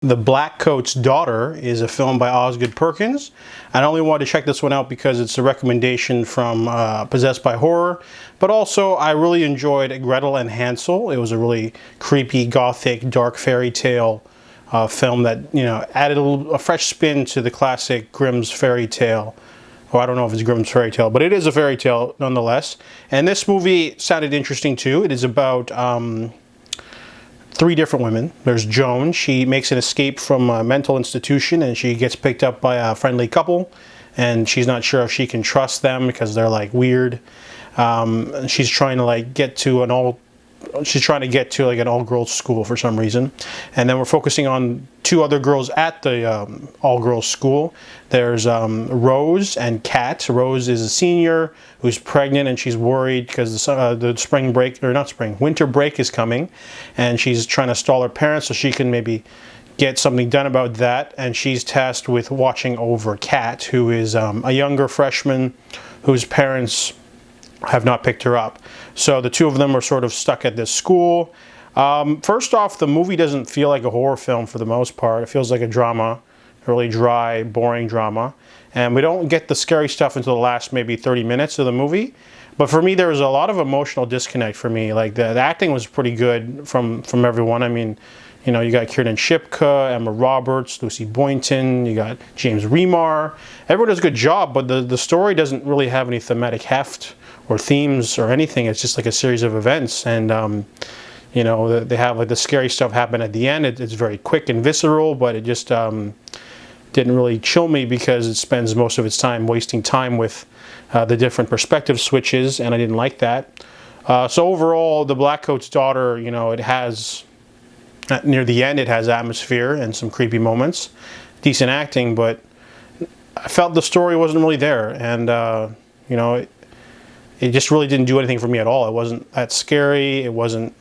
The Blackcoat's Daughter is a film by Osgood Perkins. I only wanted to check this one out because it's a recommendation from Possessed by Horror, but also I really enjoyed Gretel and Hansel. It was a really creepy, gothic, dark fairy tale film that, you know, added a fresh spin to the classic Grimm's fairy tale. Well, I don't know if it's Grimm's fairy tale, but it is a fairy tale nonetheless. And this movie sounded interesting too. It is about three different women. There's Joan. She makes an escape from a mental institution and she gets picked up by a friendly couple, and she's not sure if she can trust them because they're like weird. She's trying to like get to an all-girls school for some reason. And then we're focusing on two other girls at the all-girls school. There's Rose and Kat. Rose is a senior who's pregnant and she's worried because the winter break is coming, and she's trying to stall her parents so she can maybe get something done about that. And she's tasked with watching over Kat, who is a younger freshman whose parents have not picked her up. So the two of them are sort of stuck at this school. First off, the movie doesn't feel like a horror film for the most part. It feels like a drama, a really dry, boring drama. And we don't get the scary stuff until the last maybe 30 minutes of the movie. But for me, there was a lot of emotional disconnect for me. Like the acting was pretty good from everyone. I mean, you know, you got Kiernan Shipka, Emma Roberts, Lucy Boynton, you got James Remar. Everyone does a good job, but the story doesn't really have any thematic heft or themes or anything. It's just like a series of events, and you know, they have like the scary stuff happen at the end. It's very quick and visceral, but it just didn't really chill me because it spends most of its time wasting time with the different perspective switches, and I didn't like that. So overall, The Blackcoat's Daughter, you know, it has, near the end, it has atmosphere and some creepy moments, decent acting, but I felt the story wasn't really there, and you know, it just really didn't do anything for me at all. It wasn't that scary. It wasn't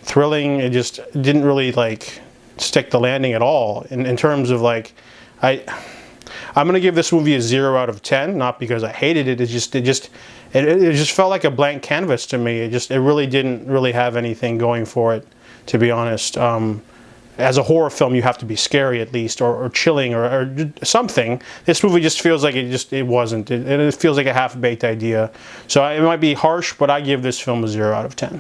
thrilling. It just didn't really like stick the landing at all. In terms of like, I'm gonna give this movie a 0 out of 10. Not because I hated it. It just felt like a blank canvas to me. It really didn't really have anything going for it, to be honest. As a horror film, you have to be scary at least, or chilling, or something. This movie just feels like it wasn't. It feels like a half-baked idea. So it might be harsh, but I give this film a 0 out of 10.